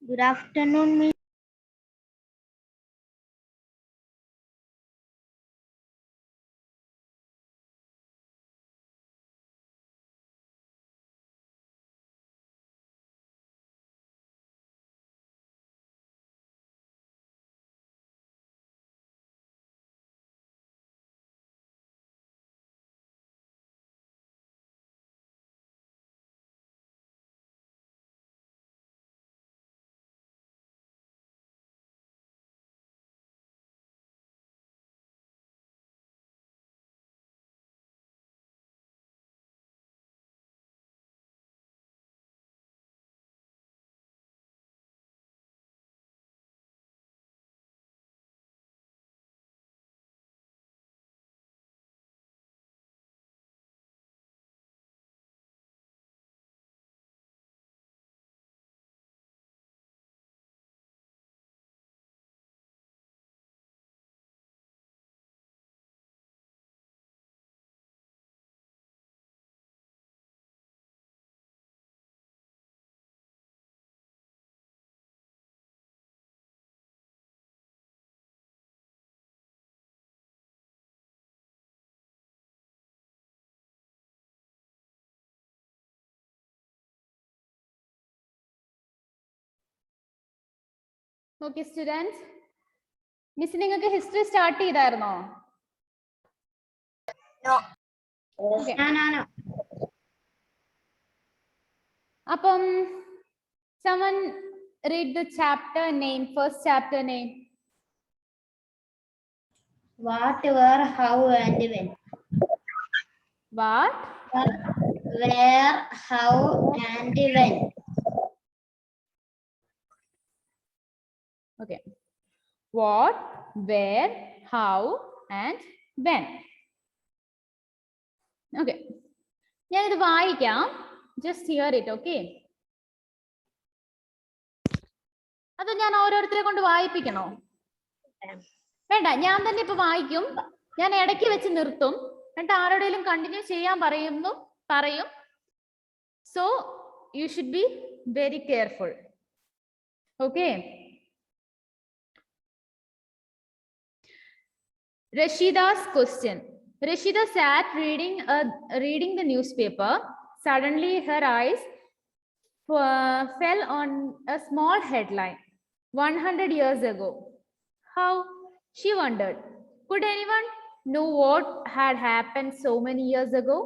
Good afternoon, Miss. Okay, students. Miss, നിങ്ങൾക്ക് history start ചെയ്തായിരുന്നോ? No. Okay. No. അപ്പം someone read the chapter name, first chapter name. What, where, how, and when. What? Where, how, and when. Okay. What, where, how, and when. Okay. ഞാനിത് വായിക്കാം. Just hear it, okay? അത് ഞാൻ ഓരോരുത്തരെ കൊണ്ട് വായിപ്പിക്കണോ? വേണ്ട, ഞാൻ തന്നെ ഇപ്പൊ വായിക്കും. ഞാൻ ഇടയ്ക്ക് വെച്ച് നിർത്തും. എന്നിട്ട് ആരോടെങ്കിലും കണ്ടിന്യൂ ചെയ്യാൻ പറയും. So you should be very careful. Okay. Rashida's question. Rashida sat reading the newspaper. Suddenly her eyes fell on a small headline. 100 years ago. How? She wondered. Could anyone know what had happened so many years ago?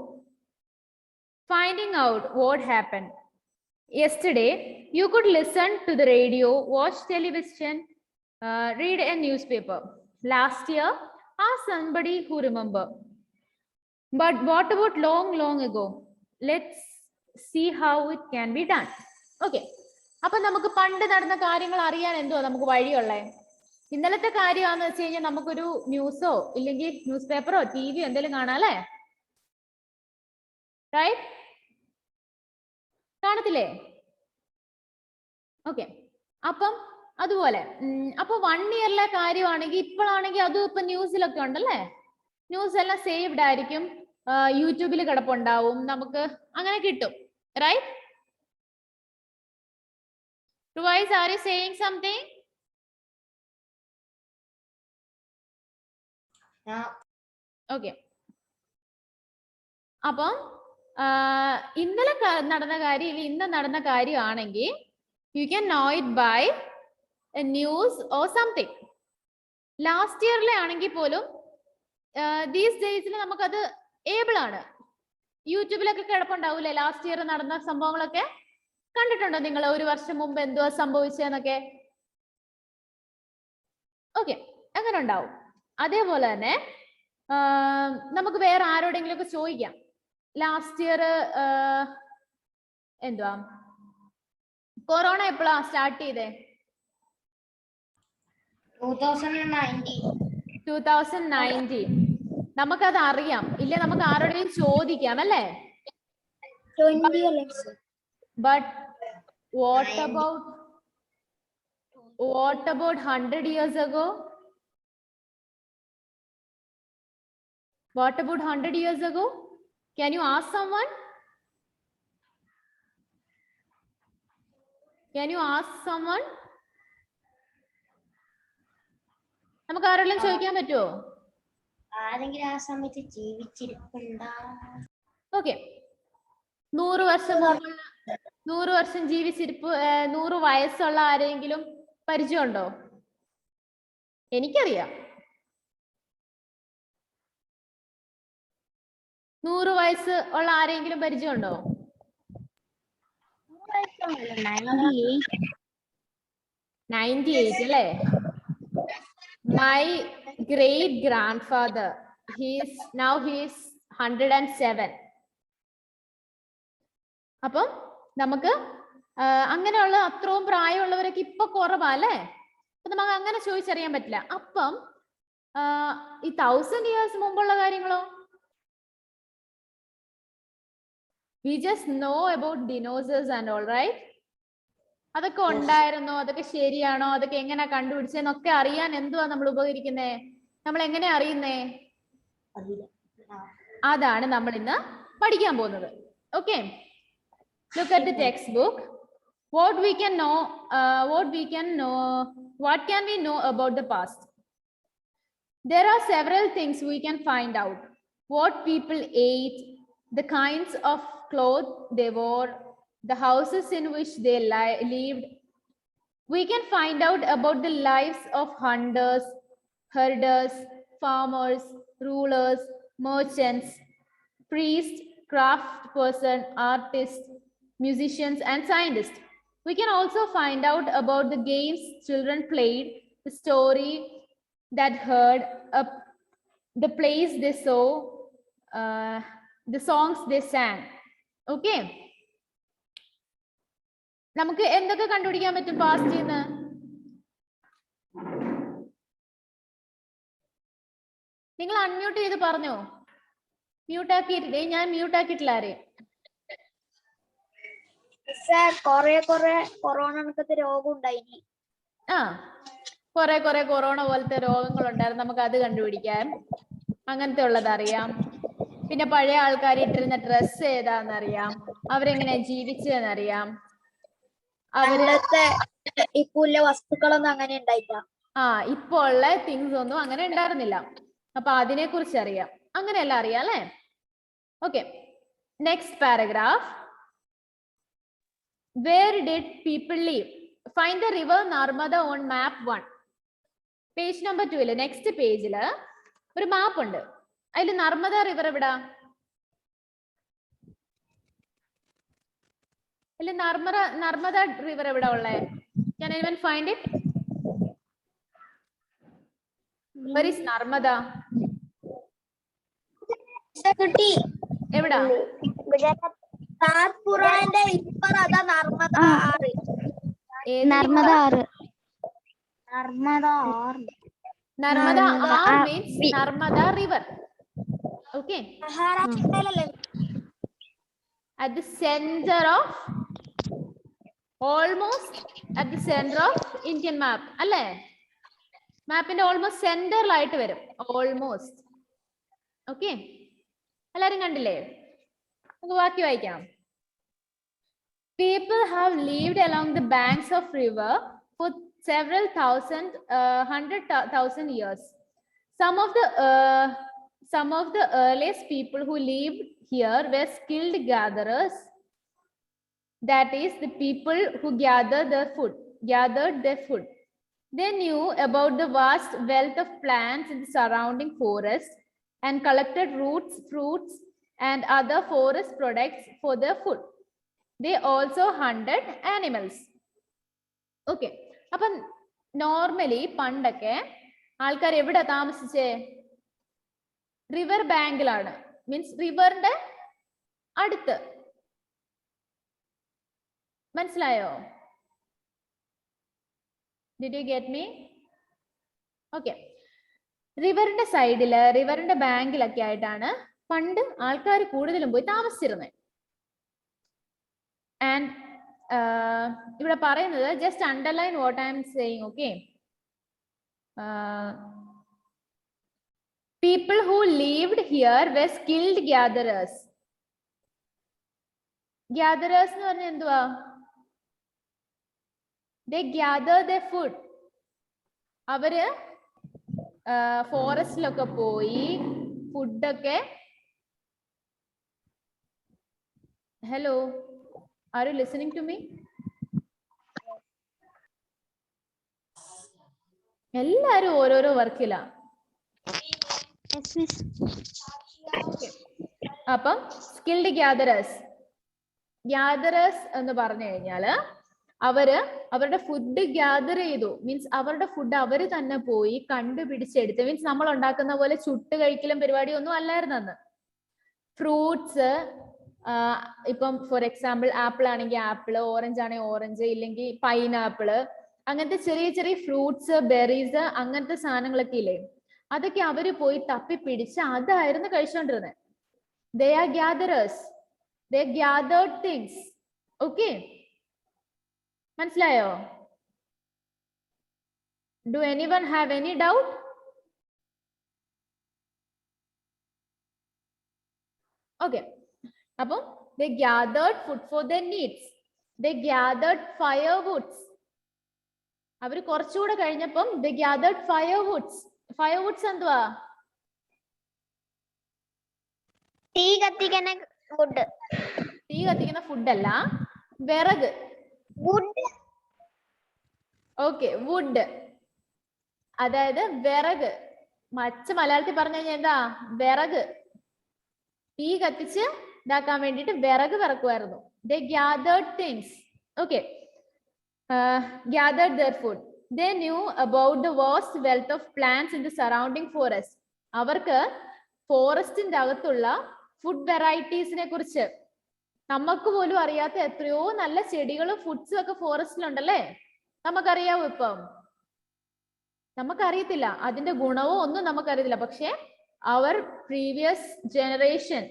Finding out what happened. Yesterday, you could listen to the radio, watch television, read a newspaper. Last year, ask somebody who remember. But what about long ago? Let's see how it can be done. Okay. അപ്പൊ നമുക്ക് പണ്ട് നടന്ന കാര്യങ്ങൾ അറിയാൻ എന്തോ നമുക്ക് വഴിയുള്ളേ? ഇന്നലത്തെ കാര്യമാണെന്ന് വെച്ച് കഴിഞ്ഞാൽ നമുക്കൊരു ന്യൂസോ ഇല്ലെങ്കിൽ ന്യൂസ് പേപ്പറോ ടിവിയോ എന്തെങ്കിലും കാണാം അല്ലേ? റൈറ്റ്? കാണത്തില്ലേ? ഓക്കെ. അപ്പം അതുപോലെ അപ്പൊ 1 ഇയറിലെ കാര്യമാണെങ്കിൽ ഇപ്പോഴാണെങ്കിൽ അതും ഇപ്പൊ ന്യൂസിലൊക്കെ ഉണ്ടല്ലേ? ന്യൂസ് എല്ലാം സേവ്ഡ് ആയിരിക്കും, യൂട്യൂബിൽ കിടപ്പുണ്ടാവും, നമുക്ക് അങ്ങനെ കിട്ടും. Right? Otherwise, are you saying something? No. Okay. അപ്പം ഇന്നലെ നടന്ന കാര്യം ഇന്ന് നടന്ന കാര്യമാണെങ്കിൽ you can know it by a news or something. Last ഇയറിലെ ആണെങ്കിൽ പോലും ദീസ് ഡേയ്സിൽ നമുക്കത് ഏബിൾ ആണ്. യൂട്യൂബിലൊക്കെ കിടപ്പുണ്ടാവൂലേ ലാസ്റ്റ് ഇയർ നടന്ന സംഭവങ്ങളൊക്കെ? കണ്ടിട്ടുണ്ടോ നിങ്ങൾ? ഒരു വർഷം മുമ്പ് എന്തുവാ സംഭവിച്ചതെന്നൊക്കെ? ഓക്കെ, അങ്ങനെ ഉണ്ടാവും. അതേപോലെ തന്നെ നമുക്ക് വേറെ ആരോടെങ്കിലും ഒക്കെ ചോദിക്കാം ലാസ്റ്റ് ഇയർ എന്തുവാ കൊറോണ എപ്പോഴാ സ്റ്റാർട്ട് ചെയ്തേ? 2019. നമുക്കത് അറിയാം ഇല്ലേ? നമുക്ക് ആരോടെങ്കിലും ചോദിക്കാം അല്ലേ? But what about 100 years ago? What about 100 years ago? Can you ask someone? Can you ask someone? നമുക്ക് ആരെങ്കിലും ചോദിക്കാൻ പറ്റുമോ? ആരെങ്കിലും ആ സമയത്ത് ജീവിച്ചിരിപ്പുണ്ടാ? ഓക്കെ, 100 വർഷം ജീവിച്ചിരിപ്പ് 100 വയസ്സുള്ള ആരെങ്കിലും പരിചയമുണ്ടോ? എനിക്കറിയാം. 100 വയസ്സ് ഉള്ള ആരെങ്കിലും പരിചയമുണ്ടോ? 98 അല്ലേ? My great grandfather, he is 107. അപ്പം നമുക്ക് അങ്ങനെയുള്ള അത്രയും പ്രായമുള്ളവരൊക്കെ ഇപ്പൊ കുറവാ അല്ലേ? അപ്പൊ നമുക്ക് അങ്ങനെ ചോദിച്ചറിയാൻ പറ്റില്ല. അപ്പം ഈ 1000 years മുമ്പുള്ള കാര്യങ്ങളോ? We just know about dinosaurs and all, right? അതൊക്കെ ഉണ്ടായിരുന്നോ? അതൊക്കെ ശരിയാണോ? അതൊക്കെ എങ്ങനെ കണ്ടുപിടിച്ചെന്നൊക്കെ അറിയാൻ എന്തുവാ നമ്മൾ ഉപകരിക്കുന്നേ? നമ്മൾ എങ്ങനെ അറിയുന്നേ? അതാണ് നമ്മൾ ഇന്ന് പഠിക്കാൻ പോകുന്നത്. Okay, look at the textbook. What can we know about the past? There are several things we can find out. What people ate, the kinds of clothes they wore, the houses in which they lived. We can find out about the lives of hunters, herders, farmers, rulers, merchants, priests, craftsperson, artists, musicians, and scientists. We can also find out about the games children played, the story that heard, the plays they saw, the songs they sang. Okay. നമുക്ക് എന്തൊക്കെ കണ്ടുപിടിക്കാൻ പറ്റും പാസ്റ്റിൽ നിന്ന്? നിങ്ങൾ unmute ചെയ്ത് പറഞ്ഞോ. Mute ആക്കിയിട്ടില്ലേ? ഞാൻ mute ആക്കിയിട്ടില്ല ആരെയും. കൊറോണ രോഗം ഉണ്ടായി. കുറെ കൊറോണ പോലത്തെ രോഗങ്ങൾ ഉണ്ടായിരുന്നു. നമുക്ക് അത് കണ്ടുപിടിക്കാൻ അങ്ങനത്തെ ഉള്ളത് അറിയാം. പിന്നെ പഴയ ആൾക്കാർ ഇട്ടിരുന്ന ഡ്രസ്സ് ഏതാന്നറിയാം. അവരെങ്ങനെയാ ജീവിച്ചതെന്നറിയാം. വസ്തുക്കളൊന്നും അങ്ങനെ ഉണ്ടായില്ല. ഇപ്പൊ ഉള്ള തിങ്സ് ഒന്നും അങ്ങനെ ഉണ്ടായിരുന്നില്ല. അപ്പൊ അതിനെ കുറിച്ച് അറിയാം. അങ്ങനെയല്ല അറിയാം അല്ലേ? Okay, next paragraph. Where did people live? Find the river Narmada on map 1. Page number 2 next പേജില് ഒരു മാപ്പ് ഉണ്ട്. അതിൽ നർമ്മദ റിവർ എവിടാ? അല്ലെ നർമ്മദ റിവർ എവിടെ ഉള്ളേ? Can anyone find it? Where is Narmada? എവിടാ? Narmada means Narmada river. Okay. At the center of, almost at the center of Indian map. അല്ലേ? മാപ്പിന്റെ ഓൾമോസ്റ്റ് സെന്ററിലായിട്ട് വരും. ഓൾമോസ്റ്റ്. ഓക്കെ, എല്ലാരും കണ്ടില്ലേ? നമുക്ക് ബാക്കി വായിക്കാം. People have lived along the banks of river for several 100,000 years. Some of the earliest people who lived here were skilled gatherers. That is, the people who gathered their food. They knew about the vast wealth of plants in the surrounding forest and collected roots, fruits, and other forest products for their food. They also hunted animals. Okay. അപ്പം normally പണ്ടൊക്കെ ആൾക്കാർ എവിടെ താമസിച്ചേ? River ബാങ്കിലാണ്. Means റിവറിന്റെ അടുത്ത്. മനസ്സിലായോ? Did you get me? Okay. റിവറിന്റെ സൈഡില്, റിവറിന്റെ ബാങ്കിലൊക്കെ ആയിട്ടാണ് പണ്ട് ആൾക്കാർ കൂടുതലും പോയി താമസിച്ചിരുന്നത്. ആൻഡ് ഇവിടെ പറയുന്നത്, just underline what I M saying, okay. People who lived here were skilled gatherers. Gatherers എന്ന് പറഞ്ഞാൽ എന്തുവാ? They gather their food. അവര് ഫോറസ്റ്റിലൊക്കെ പോയി ഫുഡൊക്കെ. Hello, are you listening to me? എല്ലാരും ഓരോരോ വർക്കിലാ. അപ്പം സ്കിൽഡ് ഗ്യാദറേഴ്സ് എന്ന് പറഞ്ഞു കഴിഞ്ഞാല് അവരുടെ ഫുഡ് ഗ്യാദർ ചെയ്തു. മീൻസ് അവരുടെ ഫുഡ് അവര് തന്നെ പോയി കണ്ടുപിടിച്ചെടുത്ത്. മീൻസ് നമ്മൾ ഉണ്ടാക്കുന്ന പോലെ ചുട്ട് കഴിക്കലും പരിപാടിയൊന്നും അല്ലായിരുന്നു അന്ന്. ഫ്രൂട്ട്സ്, ഇപ്പം ഫോർ എക്സാമ്പിൾ ആപ്പിൾ ആണെങ്കിൽ ആപ്പിൾ, ഓറഞ്ച് ആണെങ്കിൽ ഓറഞ്ച്, ഇല്ലെങ്കിൽ പൈനാപ്പിള്, അങ്ങനത്തെ ചെറിയ ചെറിയ ഫ്രൂട്ട്സ്, ബെറീസ്, അങ്ങനത്തെ സാധനങ്ങളൊക്കെ ഇല്ലേ, അതൊക്കെ അവര് പോയി തപ്പിപ്പിടിച്ച് അതായിരുന്നു കഴിച്ചോണ്ടിരുന്നത്. They are gatherers. They gathered things. Okay? മനസ്സിലായോ? Do anyone have any doubt? Okay. അപ്പം they gathered food for their needs. They gathered firewoods. അവര് കുറച്ചുകൂടെ കഴിഞ്ഞപ്പം they gathered firewoods. Firewoods എന്തുവാ? തീ കത്തിക്കുന്ന ഫുഡ്. തീ കത്തിക്കുന്ന ഫുഡ് അല്ല, വിറക്. വുഡ്. ഓക്കെ, വുഡ്, അതായത് വിറക്. മലയാളത്തിൽ പറഞ്ഞു കഴിഞ്ഞാൽ എന്താ? വിറക്. തീ കത്തിച്ച് ഇതാക്കാൻ വേണ്ടിട്ട് വിറക് വിറക്കുമായിരുന്നു. They gathered things. Okay. Gathered their food. They knew about the vast wealth of plants in the surrounding forest. അവർക്ക് ഫോറസ്റ്റിന്റെ അകത്തുള്ള ഫുഡ് വെറൈറ്റീസിനെ കുറിച്ച്, നമുക്ക് പോലും അറിയാത്ത എത്രയോ നല്ല ചെടികളും ഫുഡ്സും ഒക്കെ ഫോറസ്റ്റിലുണ്ടല്ലേ. നമുക്കറിയാവോ? ഇപ്പം നമുക്കറിയത്തില്ല, അതിന്റെ ഗുണവോ ഒന്നും നമുക്കറിയത്തില്ല. പക്ഷെ അവർ previous generation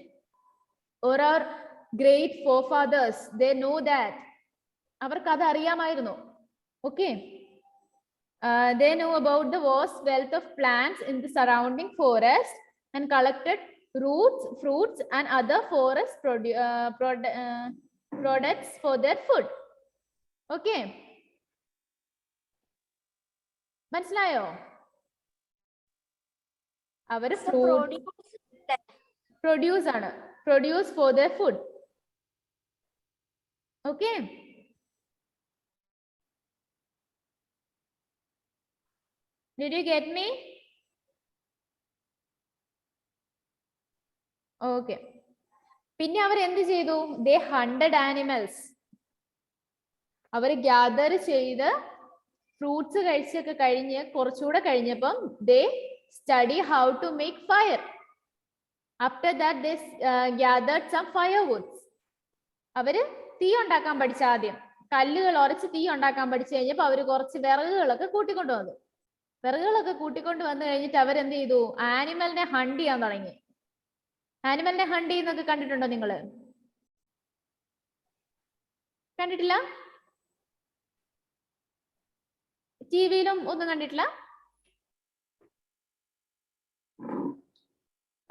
or our great forefathers, they know that. അവർക്ക് അത് അറിയാമായിരുന്നു. Okay. They know about the vast wealth of plants in the surrounding forest and collected roots, fruits and other forest products for their food. Okay. മനസ്സിലായോ? അവര് produce ആണ്, produce for their food. Okay. Did you get me? Okay. പിന്നെ അവർ എന്ത് ചെയ്തു? They hunted animals. അവർ gather ചെയ്ത് fruits കഴിച്ചൊക്കെ കഴിഞ്ഞ് കുറച്ചുകൂടെ കഴിഞ്ഞപ്പം they study how to make fire. After that they gathered some firewoods. അവര് തീ ഉണ്ടാക്കാൻ പഠിച്ച. ആദ്യം കല്ലുകൾ ഉരച്ച് തീ ഉണ്ടാക്കാൻ പഠിച്ചു കഴിഞ്ഞപ്പോ അവര് കുറച്ച് വിറകുകളൊക്കെ കൂട്ടിക്കൊണ്ടുവന്നു. വിറകുകളൊക്കെ കൂട്ടിക്കൊണ്ട് വന്നു കഴിഞ്ഞിട്ട് അവരെന്ത് ചെയ്തു? ആനിമലിനെ ഹണ്ട് ചെയ്യാൻ തുടങ്ങി. ആനിമലിനെ ഹണ്ട് ചെയ്യുന്നൊക്കെ കണ്ടിട്ടുണ്ടോ നിങ്ങള്? കണ്ടിട്ടില്ല? ടിവിയിലും ഒന്നും കണ്ടിട്ടില്ല?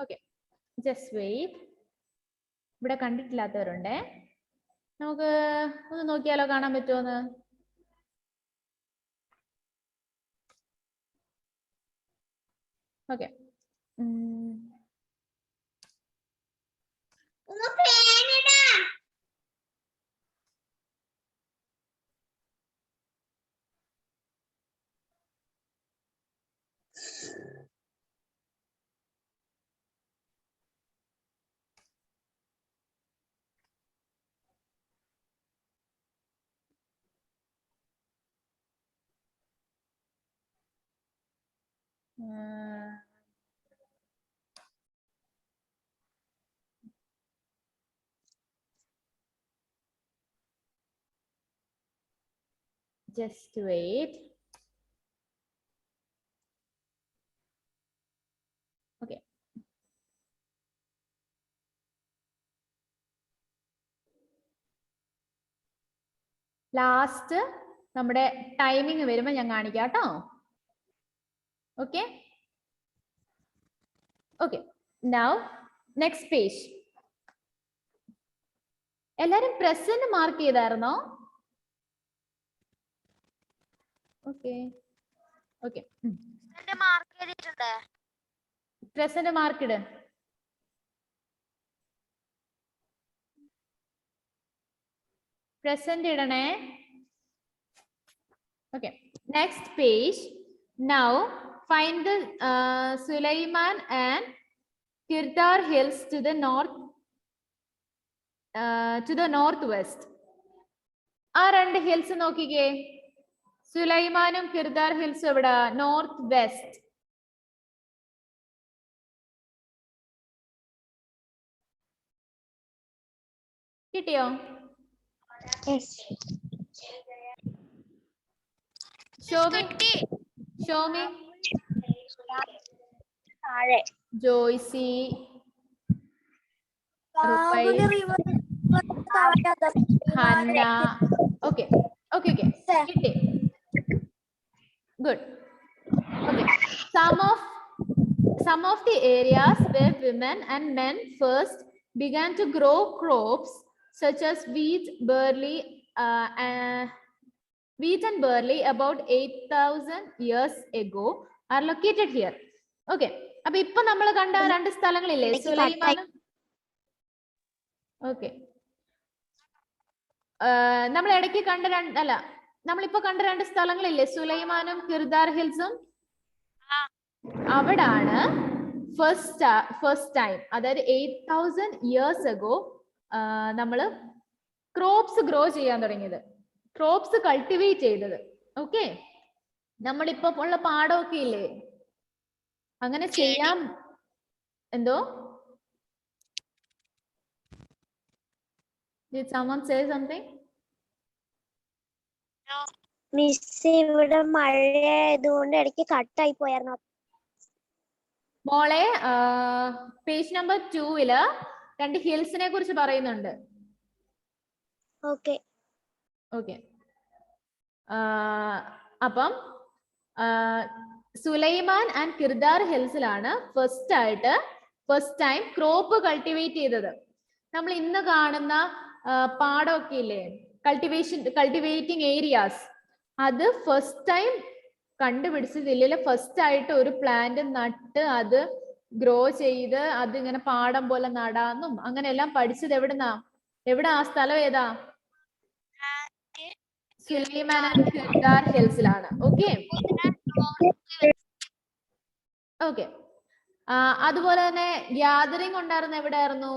Okay, just wait. ഇവിടെ കണ്ടിട്ടില്ലാത്തവരുണ്ടേ. നമുക്ക് ഒന്ന് നോക്കിയാലോ, കാണാൻ പറ്റുമോന്ന്? ഓക്കെ. Just wait. ലാസ്റ്റ് നമ്മുടെ ടൈമിംഗ് വരുമ്പോൾ ഞാൻ കാണിക്കാം കേട്ടോ. Okay okay. Now next page. എല്ലാരും പ്രസന്റ് മാർക്ക് ചെയ്തായിരുന്നോ? Okay okay. പ്രസന്റ് മാർക്ക് ഇട്. പ്രസന്റ് ഇടണേ. Okay, next page. Now find the Sulaiman and Kirdar hills to the northwest. ആ രണ്ട് ഹിൽസ് നോക്കിക്കേ. സുലൈമാനും കിർദാർ ഹിൽസ് എവിടെ? North west. കിട്ടിയോ? Show me. Joicy, Hannah. Okay. കിട്ടി. Good. Okay. Some of the areas where women and men first began to grow crops such as wheat and barley about 8,000 years ago are located here. Okay. അപ്പൊ ഇപ്പൊ നമ്മൾ കണ്ട രണ്ട് സ്ഥലങ്ങളില്ലേ, സുലൈമാനും. Okay, നമ്മൾ ഇടയ്ക്ക് കണ്ട നമ്മളിപ്പോ കണ്ട രണ്ട് സ്ഥലങ്ങളില്ലേ, സുലൈമാനും കിർദാർ ഹിൽസും. അവിടാണ് ഫസ്റ്റ് ടൈം, അതായത് 8,000 years ago നമ്മള് ക്രോപ്സ് ഗ്രോ ചെയ്യാൻ തുടങ്ങിയത്, ക്രോപ്സ് കൾട്ടിവേറ്റ് ചെയ്തത്. ഓക്കെ, നമ്മളിപ്പോ ഉള്ള പാടമൊക്കെ ഇല്ലേ, അങ്ങനെ ചെയ്യാം. എന്തോ? Did someone say something? Miss, ഇവിടെ മഴയായതുകൊണ്ട് ഇടയ്ക്ക് കട്ടായി പോയായിരുന്നു. മോളെ, പേജ് നമ്പർ 2 രണ്ട് ഹിൽസിനെ കുറിച്ച് പറയുന്നുണ്ട്. ഓക്കെ. അപ്പം സുലൈമാൻ ആൻഡ് കിർദാർ ഹിൽസിലാണ് ഫസ്റ്റ് ടൈം ക്രോപ്പ് കൾട്ടിവേറ്റ് ചെയ്തത്. നമ്മൾ ഇന്ന് കാണുന്ന പാടമൊക്കെ ഇല്ലേ, കൾട്ടിവേറ്റിംഗ് ഏരിയാസ്, അത് ഫസ്റ്റ് ടൈം കണ്ടുപിടിച്ചതില്ല. ഫസ്റ്റ് ആയിട്ട് ഒരു പ്ലാന്റ് നട്ട് അത് ഗ്രോ ചെയ്ത് അതിങ്ങനെ പാടം പോലെ നടാന്നും അങ്ങനെയെല്ലാം പഠിച്ചത് എവിടുന്നാ? ആ സ്ഥലം ഏതാ? സുലൈമാൻ ആൻഡ് കിർദാർ ഹിൽസിലാണ്. ഓക്കെ. അതുപോലെ തന്നെ ഗ്യാദറിംഗ് ഉണ്ടായിരുന്ന എവിടെയായിരുന്നു?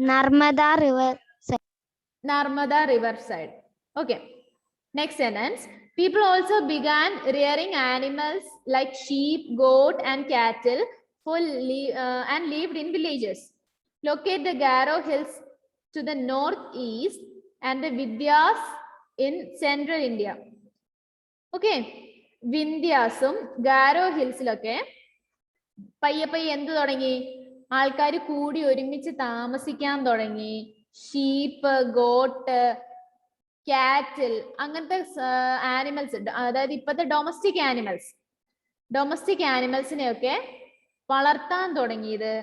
Narmada river side. Okay. Next sentence. People also began rearing animals like sheep, goat, and cattle and lived in villages. Locate the Garo hills to the northeast and the Vindhyas in central India. Okay. വിന്ധ്യാസും Garo ഹിൽസിലൊക്കെ പയ്യെ എന്ത് തുടങ്ങി? ആൾക്കാർ കൂടി ഒരുമിച്ച് താമസിക്കാൻ തുടങ്ങി. Sheep, got, കാറ്റിൽ, അങ്ങനത്തെ ആനിമൽസ്, അതായത് ഇപ്പോഴത്തെ ഡൊമസ്റ്റിക് ആനിമൽസിനെയൊക്കെ വളർത്താൻ തുടങ്ങിയത്.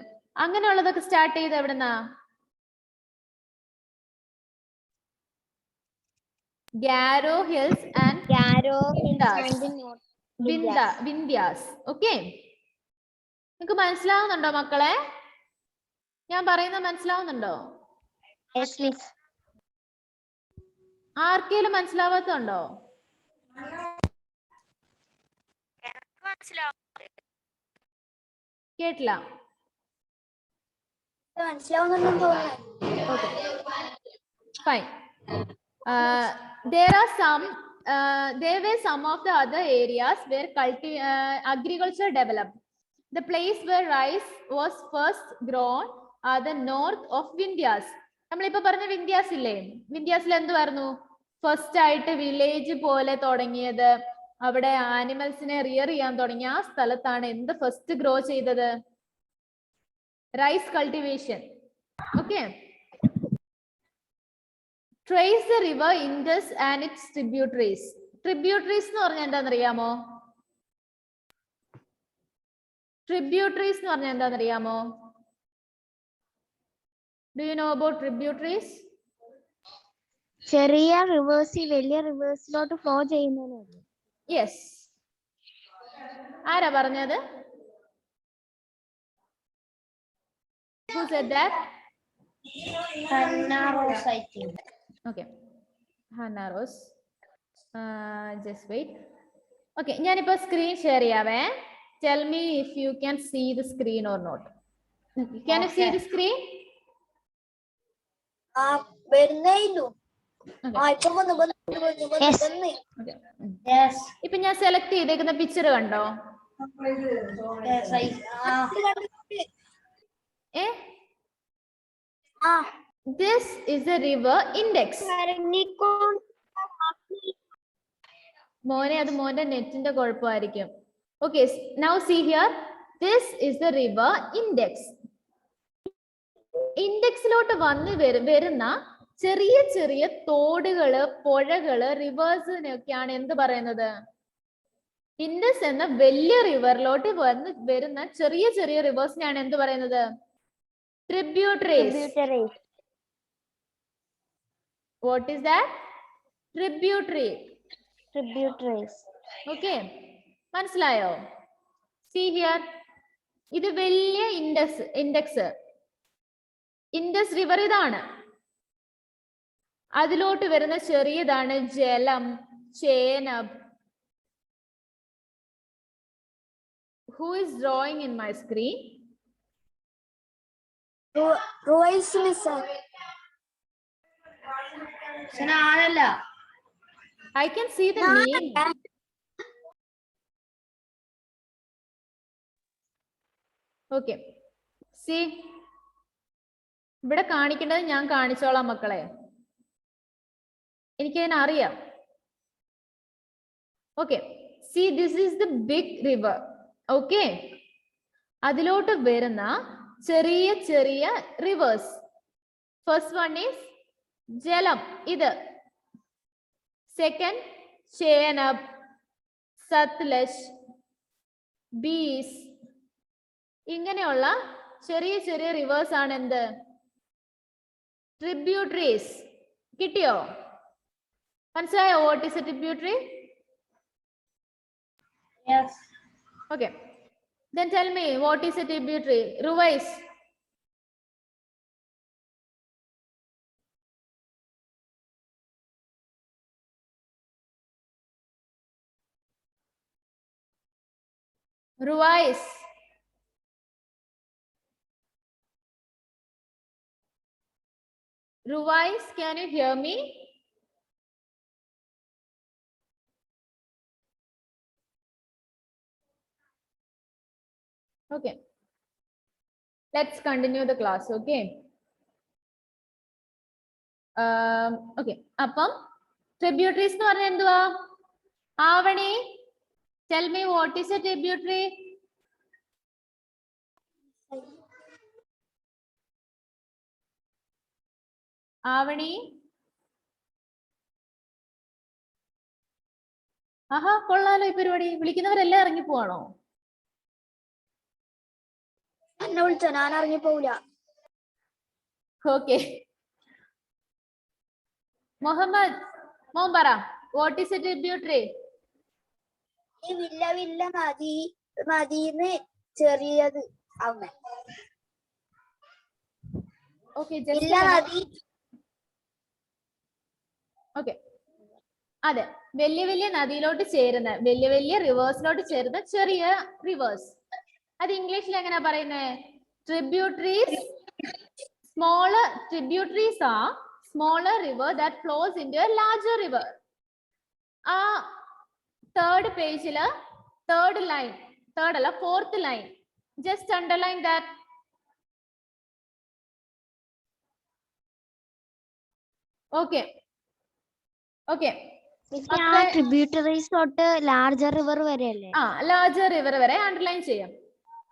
അങ്ങനെയുള്ളതൊക്കെ സ്റ്റാർട്ട് ചെയ്ത് എവിടുന്നാ? Garo hills and Vindhyas. Okay, നിങ്ങൾക്ക് മനസ്സിലാവുന്നുണ്ടോ മക്കളെ? ഞാൻ പറയുന്നത് മനസ്സിലാവുന്നുണ്ടോ? ആർക്കെങ്കിലും മനസ്സിലാവാത്തുണ്ടോ? കേട്ടില്ല? Fine. There were some of the other areas where agriculture developed. The place where rice was first grown are the north of Vindhyas. നമ്മളിപ്പോ പറഞ്ഞ വിന്ധ്യാസ് ഇല്ലേ, വിന്ധ്യാസിൽ എന്തുവായിരുന്നു? ഫസ്റ്റ് ആയിട്ട് വില്ലേജ് പോലെ തുടങ്ങിയത്, അവിടെ ആനിമൽസിനെ റിയർ ചെയ്യാൻ തുടങ്ങിയ ആ സ്ഥലത്താണ് എന്ത് ഫസ്റ്റ് ഗ്രോ ചെയ്തത്? Rice cultivation. Okay, Trace the river Indus and its tributaries. Tributaries എന്ന് പറഞ്ഞാൽ എന്താണെന്നറിയാമോ? Tributaries എന്ന് പറഞ്ഞാൽ എന്താണെന്നറിയാമോ? Do you know about tributaries? ചെറിയ റിവേഴ്സ് വലിയ റിവേഴ്സിലോട്ട് ഫ്ലോ ചെയ്യുന്നതിന്. Yes. ആരാ പറഞ്ഞത്? Who said that? Hannah Rose, I think. Okay. Hannah Rose. Just wait. Okay. ഞാനിപ്പോ സ്ക്രീൻ ഷെയർ ചെയ്യാവേ. Tell me if you can see the screen or not. Can you see the screen? ഇപ്പൊ ഞാൻ select ചെയ്തേക്കുന്ന picture കണ്ടോ? This is the river Indus. മോനെ അത് മോന്റെ നെറ്റിന്റെ കുഴപ്പമായിരിക്കും. Okay, now see here. This is the river Indus. ഇൻഡെക്സിലോട്ട് വന്ന് വരുന്ന ചെറിയ ചെറിയ തോടുകള്, പുഴകള്, റിവേഴ്സിനൊക്കെയാണ് എന്ത് പറയുന്നത്? ഇൻഡസ് എന്ന വലിയ റിവറിലോട്ട് വരുന്ന ചെറിയ ചെറിയ റിവേഴ്സിനെയാണ് എന്ത് പറയുന്നത്? Tributaries. What is that? Tributary. Tributaries. Okay, മനസ്സിലായോ? See here. ഇത് വലിയ ഇൻഡസ് റിവർ ഇതാണ്. അതിലോട്ട് വരുന്ന ചെറിയതാണ് ജലം, ചേനബ്. Who is drawing in my screen? Royce Miss. I can see the name. Okay. See. ഇവിടെ കാണിക്കേണ്ടത് ഞാൻ കാണിച്ചോളാം മക്കളെ. എനിക്കതിനറിയാം. Okay. See, this is the big river. Okay. അതിലോട്ട് വരുന്ന ചെറിയ ചെറിയ റിവേഴ്സ്. First one is ജലം, ഇത്. Second, ചേനബ്, സത്ലജ്, ബീസ്. ഇങ്ങനെയുള്ള ചെറിയ ചെറിയ റിവേഴ്സ് ആണ് എന്ത്? ട്രിബ്യൂട്ടറീസ്. കിട്ടിയോ? മനസ്സിലായോ? What is a tributary? Yes. Okay. Then tell me, what is a tributary? Revise. Revise. Revise, can you hear me? Okay. Let's continue the class, okay? Okay. അപ്പം tributaries എന്ന് പറഞ്ഞാൽ എന്തുവാ? Avani, tell me what is a tributary? Avani. ആഹാ, കൊള്ളാലോ ഈ പരിപാടി. വിളിക്കുന്നവരെല്ലാം ഇറങ്ങി പോവാണോ? എന്നെ വിളിച്ചോ? ഞാൻ ഇറങ്ങി പോവില്ല. Okay. മുഹമ്മദ്, മോൻ പറ, what is a tributary? ഈ വില്ല നദിന്ന് ചെറിയത്. Okay, okay. അതെ, വലിയ വലിയ നദിയിലോട്ട് ചേരുന്ന, വലിയ വലിയ റിവേഴ്സിലോട്ട് ചേരുന്ന ചെറിയ റിവേഴ്സ്. അത് ഇംഗ്ലീഷിൽ എങ്ങനെയാ പറയുന്നത്? Tributaries. Tributaries are smaller river that flows into a larger river. ആ തേർഡ് പേജില് fourth line. Just underline that. Okay. Okay. Tributaries തൊട്ട് ലാർജർ റിവർ വരെയല്ലേ? ലാർജർ റിവർ വരെ അണ്ടർലൈൻ ചെയ്യാം.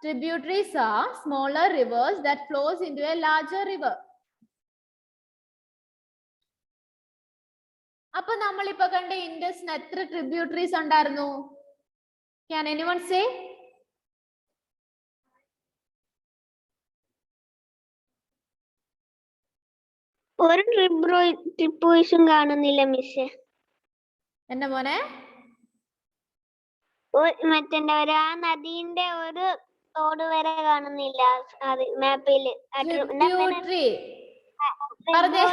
Tributaries are smaller rivers that flows into a larger river. അപ്പൊ നമ്മളിപ്പോ കണ്ട ഇൻഡസിന് എത്ര tributaries ഉണ്ടായിരുന്നു? Can anyone say? ഒരു ട്രിബ്യൂട്ടറീസും കാണുന്നില്ല മിസ്സേ. എന്നെ മോനെ? മറ്റേ ആ നദീന്റെ ഒരു തോട് വരെ കാണുന്നില്ല അത് മാപ്പില്. ട്രിബ്യൂട്ടറി പറഞ്ഞേ.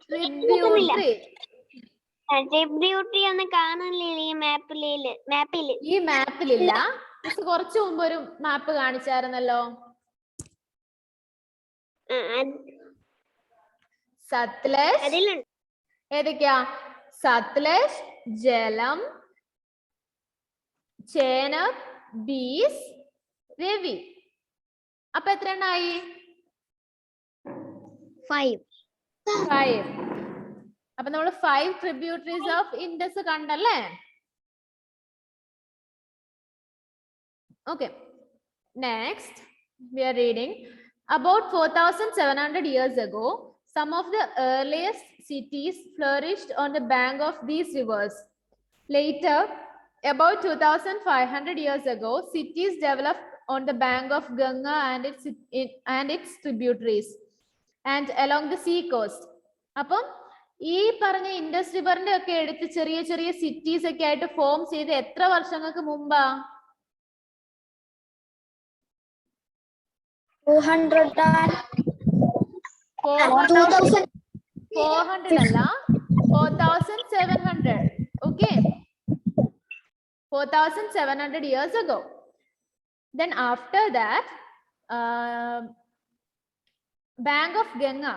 ട്രിബ്യൂട്ടറി ട്രിബ്യൂട്ടറി ഒന്നും കാണുന്നില്ല ഈ മാപ്പില്. ഈ മാപ്പിലില്ല. മിസ് കുറച്ചു മുമ്പ് ഒരു മാപ്പ് കാണിച്ചായിരുന്നല്ലോ. സത്ലജ് ഏതൊക്കെയാ? സത്ലജ്, ജലം, ചേനബ്, ബീസ്, രവി. അപ്പൊ എത്ര എണ്ണായി? 5. അപ്പൊ നമ്മൾ 5 ട്രിബ്യൂട്ടറീസ് ഓഫ് ഇൻഡസ് കണ്ടല്ലേ? Okay. Next, we are reading about 4,700 years ago. Some of the earliest cities flourished on the bank of these rivers. Later, about 2,500 years ago, cities developed on the bank of Ganga and its tributaries and along the sea coast. അപ്പം ഈ പറഞ്ഞ Indus റിവറിന്റെ ഒക്കെ എടുത്ത് ചെറിയ ചെറിയ cities ഒക്കെ ആയിട്ട് form ചെയ്ത് എത്ര വർഷങ്ങൾക്ക് മുമ്പാ? 400 അല്ല, 4,700. Okay, 4,700 years ago. Then after that, bank of Ganga,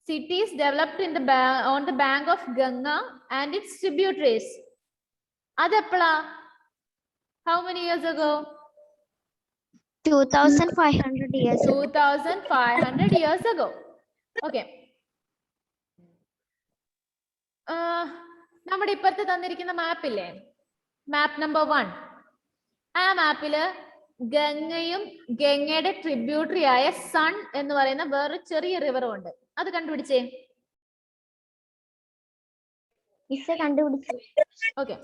cities developed in on the bank of Ganga and its tributaries. Adapla, how many years ago? 2,500 years. 2,500 years ago. Okay. നമ്മുടെ ഇപ്പുറത്ത് തന്നിരിക്കുന്ന മാപ്പില്ലേ, മാപ്പ് number 1, ആ മാപ്പില് ഗംഗയും ഗംഗയുടെ tributary ആയ sun എന്ന് പറയുന്ന വേറൊരു ചെറിയ റിവറും ഉണ്ട്. അത് കണ്ടുപിടിച്ചേ. കണ്ടുപിടിച്ചു. Okay.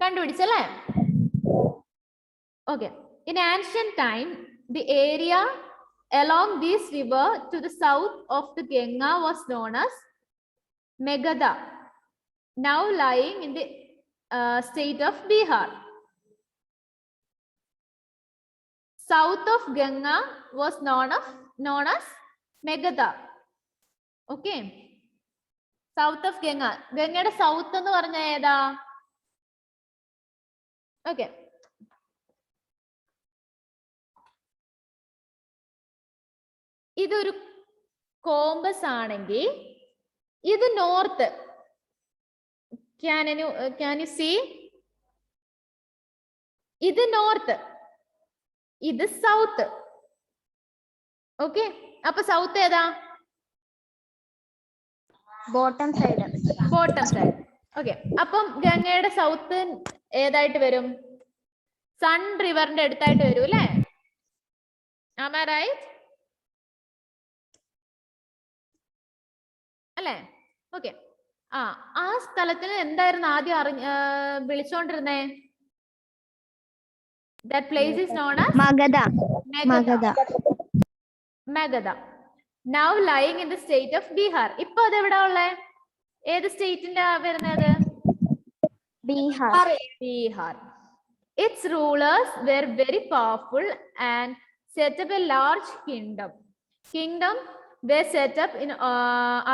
കണ്ടുപിടിച്ചല്ലേ? Okay. In ancient time, the area along this river to the south of the Ganga was known as Magadha, now lying in the state of Bihar. South of Ganga was known as Magadha. Okay. South of Ganga. Gangയുടെ south എന്ന് പറഞ്ഞ ഏതാ? Okay. ഇതൊരു compass ആണെങ്കിൽ ഇത് north. Can you see? ഇത് north, ഇത് south. Okay, അപ്പൊ സൗത്ത് ഏതാ? Bottom side. Bottom side. Okay, അപ്പം ഗംഗയുടെ സൗത്ത് ഏതായിട്ട് വരും? സൺ റിവറിന്റെ അടുത്തായിട്ട് വരും അല്ലേ? Am I right? അല്ലേ? ഓക്കെ. ആ സ്ഥലത്തിന് എന്തായിരുന്നു ആദ്യം വിളിച്ചോണ്ടിരുന്നേ? That place is known as Magadha. Magadha. Now lying in the state of Bihar. ഇപ്പൊ അത് എവിടാ ഉള്ളേ? ഏത് സ്റ്റേറ്റിന്റെ വരുന്നത്? Bihar. Its rulers were very powerful and set up a large kingdom. Kingdom were set up in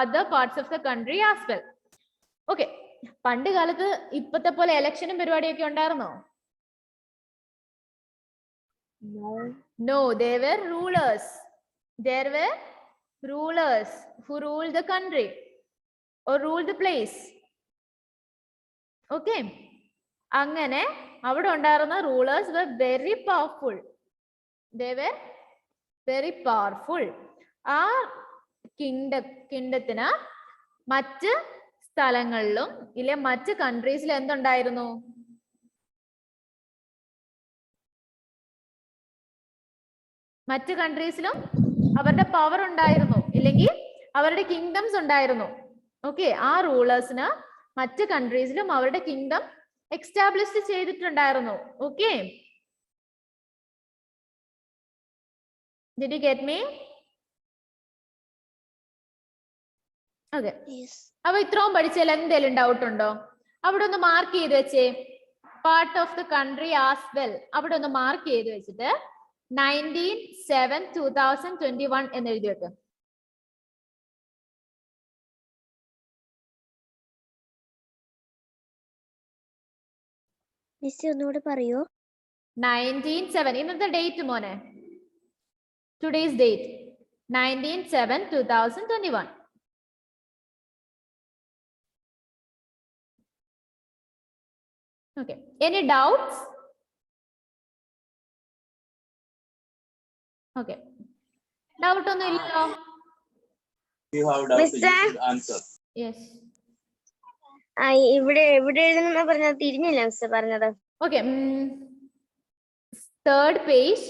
other parts of the country as well. Okay. പണ്ട് കാലത്ത് ഇപ്പത്തെ പോലെ ഇലക്ഷനും പരിപാടിയൊക്കെ ഉണ്ടായിരുന്നോ? No, they were rulers. There were rulers who ruled the country or ruled the place. Okay. അങ്ങനെ അവിടെ ഉണ്ടായിരുന്ന rulers were very powerful. They were very powerful. ആ കിങ്ഡത്തിന് മറ്റ് സ്ഥലങ്ങളിലും ഇല്ലെ മറ്റ് കൺട്രീസിലും എന്തുണ്ടായിരുന്നു? മറ്റ് കൺട്രീസിലും അവരുടെ പവർ ഉണ്ടായിരുന്നു, ഇല്ലെങ്കിൽ അവരുടെ കിങ്ഡംസ് ഉണ്ടായിരുന്നു. ഓക്കെ, ആ റൂളേഴ്സിന് മറ്റ് കൺട്രീസിലും അവരുടെ കിങ്ഡം എക്സ്റ്റാബ്ലിഷ് ചെയ്തിട്ടുണ്ടായിരുന്നു. Okay, did you get me? Okay. അപ്പൊ ഇത്രയും പഠിച്ചാൽ എന്തെങ്കിലും ഡൗട്ട് ഉണ്ടോ? അവിടെ ഒന്ന് മാർക്ക് ചെയ്ത് വെച്ചേ, part of the country as well. അവിടെ ഒന്ന് മാർക്ക് ചെയ്ത് വെച്ചിട്ട് 19/7/2021 എന്ന് എഴുതി വെക്ക്. മിസ് ഒന്നുകൂടെ പറയോ? 19/7 ഇന്നത്തെ ഡേറ്റ് മോനെ, today's date 19/7/2021. Okay, any doubts? Okay, doubt ഒന്നും ഇല്ലല്ലോ? You have doubt, you should answer. Yes. ഇവിടെ എവിടെ എഴുതണമെന്നാ പറഞ്ഞത്? തിരിഞ്ഞില്ല മിസ് പറഞ്ഞത്. Okay, third page,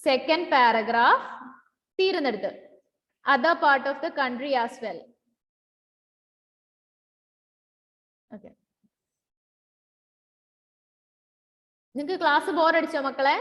second paragraph, തീരുന്നിടത്ത് other part of the country as well. Okay, നിങ്ങൾക്ക് ക്ലാസ് ബോർ അടിച്ചോ മക്കളെ?